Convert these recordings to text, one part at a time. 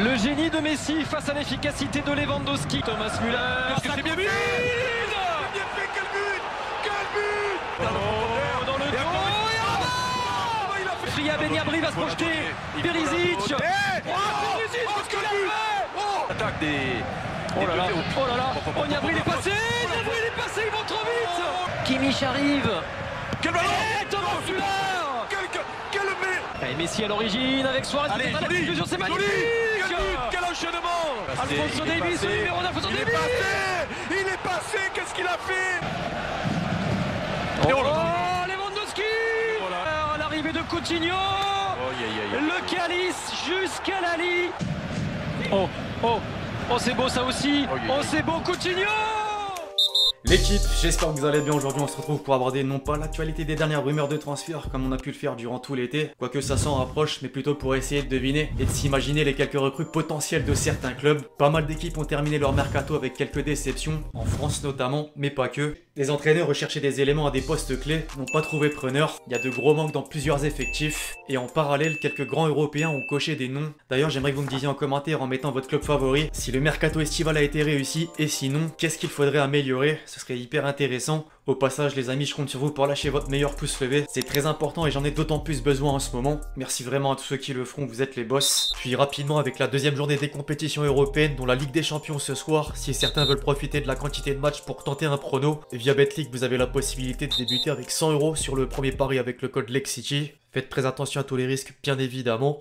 Le génie de Messi face à l'efficacité de Lewandowski. Thomas Müller. C'est bien vu. Bien fait, quel but. Quel but. Dans le dos. Fria Beniabri va se projeter. Perisic. Attaque des... Oh là là, oh là là. Oh, Gnabry il est passé. Gnabry il est passé, ils vont trop vite. Kimmich arrive. Quel ballon. Thomas Müller. Quel but. Et Messi à l'origine avec Suarez. Allez, joli. C'est magnifique. Quel enchaînement. Alphonso Davies, le numéro 9, Alphonso Davies. Il est passé. Qu'est-ce qu'il a fait? Oh, Lewandowski. À l'arrivée de Coutinho. Le calice jusqu'à la ligne. Oh, c'est beau ça aussi. Oh, c'est beau Coutinho. L'équipe, j'espère que vous allez bien. Aujourd'hui on se retrouve pour aborder non pas l'actualité des dernières rumeurs de transfert comme on a pu le faire durant tout l'été, quoique ça s'en rapproche, mais plutôt pour essayer de deviner et de s'imaginer les quelques recrues potentielles de certains clubs. Pas mal d'équipes ont terminé leur mercato avec quelques déceptions, en France notamment, mais pas que. Les entraîneurs recherchaient des éléments à des postes clés, n'ont pas trouvé preneur, il y a de gros manques dans plusieurs effectifs, et en parallèle, quelques grands européens ont coché des noms. D'ailleurs, j'aimerais que vous me disiez en commentaire en mettant votre club favori si le mercato estival a été réussi, et sinon, qu'est-ce qu'il faudrait améliorer? Ce serait hyper intéressant. Au passage les amis, je compte sur vous pour lâcher votre meilleur pouce levé, c'est très important et j'en ai d'autant plus besoin en ce moment. Merci vraiment à tous ceux qui le feront, vous êtes les boss. Puis rapidement avec la deuxième journée des compétitions européennes, dont la Ligue des Champions ce soir, si certains veulent profiter de la quantité de matchs pour tenter un prono, via Betclic vous avez la possibilité de débuter avec 100 € sur le premier pari avec le code LEXCITY. Faites très attention à tous les risques bien évidemment.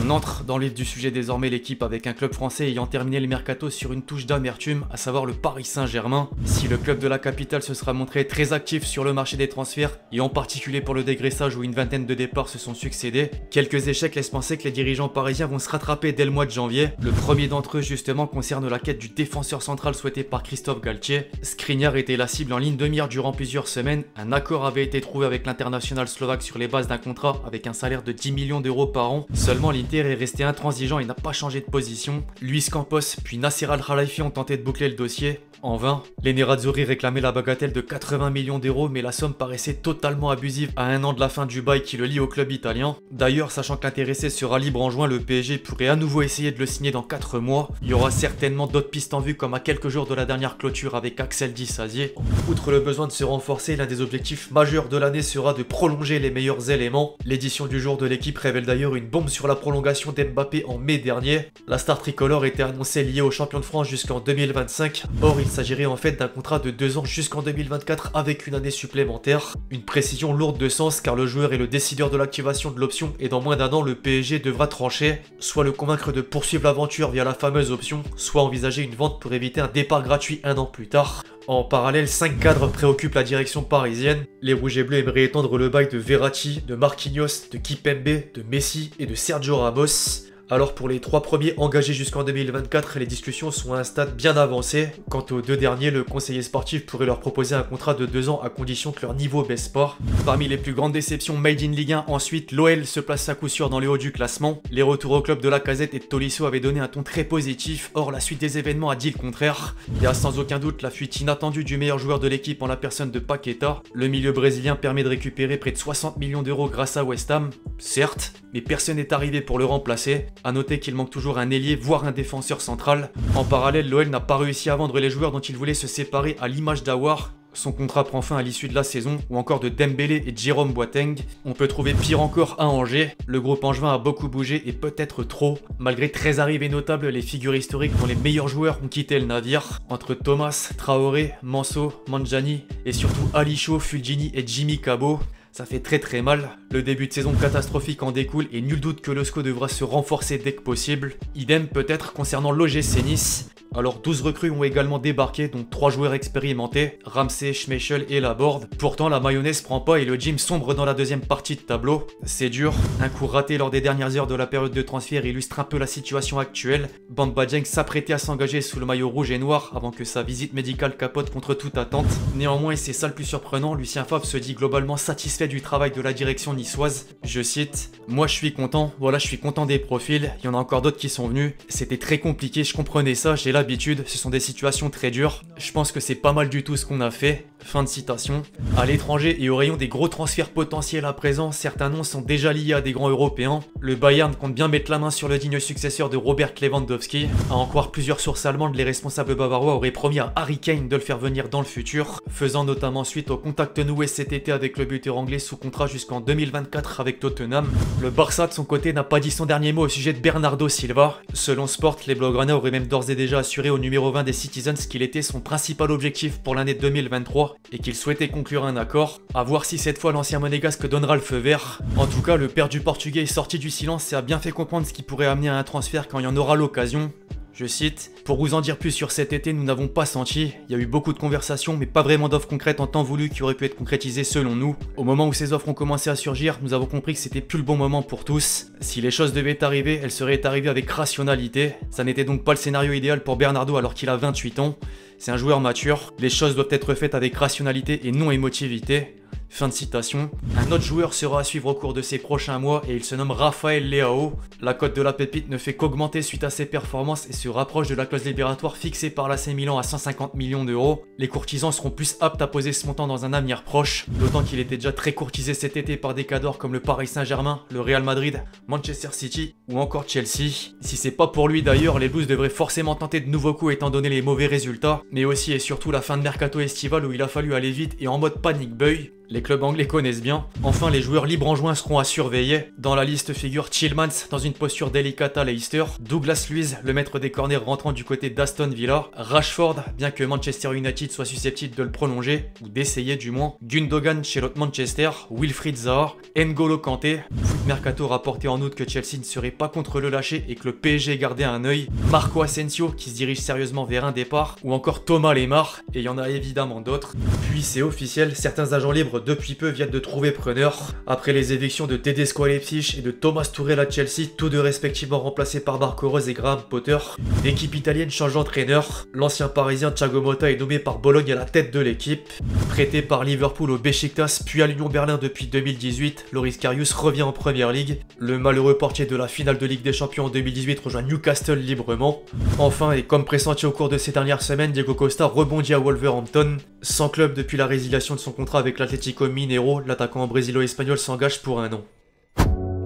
On entre dans le vif du sujet désormais, l'équipe avec un club français ayant terminé le mercato sur une touche d'amertume, à savoir le Paris Saint-Germain. Si le club de la capitale se sera montré très actif sur le marché des transferts, et en particulier pour le dégraissage où une vingtaine de départs se sont succédés, quelques échecs laissent penser que les dirigeants parisiens vont se rattraper dès le mois de janvier. Le premier d'entre eux justement concerne la quête du défenseur central souhaité par Christophe Galtier. Skriniar était la cible en ligne de mire durant plusieurs semaines, un accord avait été trouvé avec l'international slovaque sur les bases d'un contrat avec un salaire de 10 millions € par an. Seulement l'Inter est resté intransigeant et n'a pas changé de position. Luis Campos puis Nasser Al-Khelaifi ont tenté de boucler le dossier. En vain, les Nerazzurri réclamaient la bagatelle de 80 millions €, mais la somme paraissait totalement abusive à un an de la fin du bail qui le lie au club italien. D'ailleurs, sachant que l'intéressé sera libre en juin, le PSG pourrait à nouveau essayer de le signer dans 4 mois. Il y aura certainement d'autres pistes en vue comme à quelques jours de la dernière clôture avec Axel Disasier. Outre le besoin de se renforcer, l'un des objectifs majeurs de l'année sera de prolonger les meilleurs éléments. L'édition du jour de l'équipe révèle d'ailleurs une bombe sur la prolongation d'Mbappé en mai dernier. La star tricolore était annoncée liée au champion de France jusqu'en 2025. Or, il s'agirait en fait d'un contrat de 2 ans jusqu'en 2024 avec une année supplémentaire. Une précision lourde de sens car le joueur est le décideur de l'activation de l'option et dans moins d'un an le PSG devra trancher, soit le convaincre de poursuivre l'aventure via la fameuse option, soit envisager une vente pour éviter un départ gratuit un an plus tard. En parallèle, 5 cadres préoccupent la direction parisienne. Les rouges et bleus aimeraient étendre le bail de Verratti, de Marquinhos, de Kipembe, de Messi et de Sergio Ramos. Alors pour les 3 premiers engagés jusqu'en 2024, les discussions sont à un stade bien avancé. Quant aux 2 derniers, le conseiller sportif pourrait leur proposer un contrat de 2 ans à condition que leur niveau baisse pas. Parmi les plus grandes déceptions made in Ligue 1, ensuite, l'OL se place à coup sûr dans le haut du classement. Les retours au club de Lacazette et de Tolisso avaient donné un ton très positif, or la suite des événements a dit le contraire. Il y a sans aucun doute la fuite inattendue du meilleur joueur de l'équipe en la personne de Paqueta. Le milieu brésilien permet de récupérer près de 60 millions € grâce à West Ham, certes, mais personne n'est arrivé pour le remplacer. A noter qu'il manque toujours un ailier, voire un défenseur central. En parallèle, l'OL n'a pas réussi à vendre les joueurs dont il voulait se séparer à l'image d'Aouar. Son contrat prend fin à l'issue de la saison, ou encore de Dembélé et de Jérôme Boateng. On peut trouver pire encore à Angers. Le groupe angevin a beaucoup bougé et peut-être trop. Malgré 13 arrivées notables, les figures historiques dont les meilleurs joueurs ont quitté le navire. Entre Thomas, Traoré, Manso, Manjani et surtout Alisho, Fulgini et Jimmy Cabot. Ça fait très mal. Le début de saison catastrophique en découle et nul doute que le SCO devra se renforcer dès que possible. Idem peut-être concernant l'OGC Nice. Alors 12 recrues ont également débarqué, dont 3 joueurs expérimentés, Ramsey, Schmeichel et Laborde. Pourtant la mayonnaise prend pas et le gym sombre dans la deuxième partie de tableau. C'est dur, un coup raté lors des dernières heures de la période de transfert illustre un peu la situation actuelle. Bamba Dieng s'apprêtait à s'engager sous le maillot rouge et noir avant que sa visite médicale capote contre toute attente. Néanmoins, et c'est ça le plus surprenant, Lucien Favre se dit globalement satisfait du travail de la direction niçoise. Je cite: « Moi je suis content, voilà je suis content des profils, il y en a encore d'autres qui sont venus. C'était très compliqué, je comprenais ça, j'ai l'habitude, ce sont des situations très dures. Je pense que c'est pas mal du tout ce qu'on a fait. Fin de citation. À l'étranger et au rayon des gros transferts potentiels à présent, certains noms sont déjà liés à des grands européens. Le Bayern compte bien mettre la main sur le digne successeur de Robert Lewandowski. À en croire plusieurs sources allemandes, les responsables bavarois auraient promis à Harry Kane de le faire venir dans le futur, faisant notamment suite au contact noué cet été avec le buteur anglais sous contrat jusqu'en 2024 avec Tottenham. Le Barça de son côté n'a pas dit son dernier mot au sujet de Bernardo Silva. Selon Sport, les Blaugrana auraient même d'ores et déjà assuré au numéro 20 des Citizens qu'il était son principal objectif pour l'année 2023 et qu'il souhaitait conclure un accord. À voir si cette fois l'ancien monégasque donnera le feu vert. En tout cas, le père du Portugais est sorti du silence et a bien fait comprendre ce qui pourrait amener à un transfert quand il y en aura l'occasion. Je cite, « Pour vous en dire plus sur cet été, nous n'avons pas senti. Il y a eu beaucoup de conversations, mais pas vraiment d'offres concrètes en temps voulu qui auraient pu être concrétisées selon nous. Au moment où ces offres ont commencé à surgir, nous avons compris que c'était plus le bon moment pour tous. Si les choses devaient arriver, elles seraient arrivées avec rationalité. Ça n'était donc pas le scénario idéal pour Bernardo alors qu'il a 28 ans. C'est un joueur mature. Les choses doivent être faites avec rationalité et non émotivité. » Fin de citation. Un autre joueur sera à suivre au cours de ces prochains mois et il se nomme Raphaël Leao. La cote de la pépite ne fait qu'augmenter suite à ses performances et se rapproche de la clause libératoire fixée par l'AC Milan à 150 millions d'euros. Les courtisans seront plus aptes à poser ce montant dans un avenir proche, d'autant qu'il était déjà très courtisé cet été par des cadors comme le Paris Saint-Germain, le Real Madrid, Manchester City ou encore Chelsea. Si c'est pas pour lui d'ailleurs, les Blues devraient forcément tenter de nouveaux coups étant donné les mauvais résultats, mais aussi et surtout la fin de mercato estival où il a fallu aller vite et en mode panic buy. Les clubs anglais connaissent bien. Enfin, les joueurs libres en juin seront à surveiller. Dans la liste figure Tielemans dans une posture délicate à Leicester, Douglas Luiz, le maître des corners rentrant du côté d'Aston Villa, Rashford, bien que Manchester United soit susceptible de le prolonger, ou d'essayer du moins, Gundogan chez l'autre Manchester, Wilfried Zaha, N'Golo Kanté. Foot Mercato rapporté en août que Chelsea ne serait pas contre le lâcher et que le PSG gardait un œil, Marco Asensio qui se dirige sérieusement vers un départ, ou encore Thomas Lemar, et il y en a évidemment d'autres. Puis c'est officiel, certains agents libres depuis peu viennent de trouver preneur. Après les évictions de Tedesco à Leipzig et de Thomas Tuchel à Chelsea, tous deux respectivement remplacés par Marco Rose et Graham Potter, l'équipe italienne change d'entraîneur. L'ancien parisien Thiago Motta est nommé par Bologne à la tête de l'équipe. Prêté par Liverpool au Beşiktaş puis à l'Union Berlin depuis 2018, Loris Karius revient en première ligue. Le malheureux portier de la finale de Ligue des Champions en 2018 rejoint Newcastle librement. Enfin, et comme pressenti au cours de ces dernières semaines, Diego Costa rebondit à Wolverhampton. Sans club depuis la résiliation de son contrat avec l'Atlético Mineiro, l'attaquant brésilo-espagnol s'engage pour un an.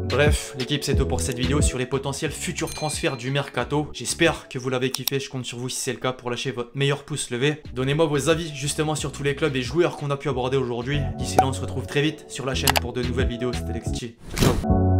Bref, l'équipe c'est tout pour cette vidéo sur les potentiels futurs transferts du Mercato. J'espère que vous l'avez kiffé, je compte sur vous si c'est le cas pour lâcher votre meilleur pouce levé. Donnez-moi vos avis justement sur tous les clubs et joueurs qu'on a pu aborder aujourd'hui. D'ici là on se retrouve très vite sur la chaîne pour de nouvelles vidéos, c'était Lexchi. Ciao.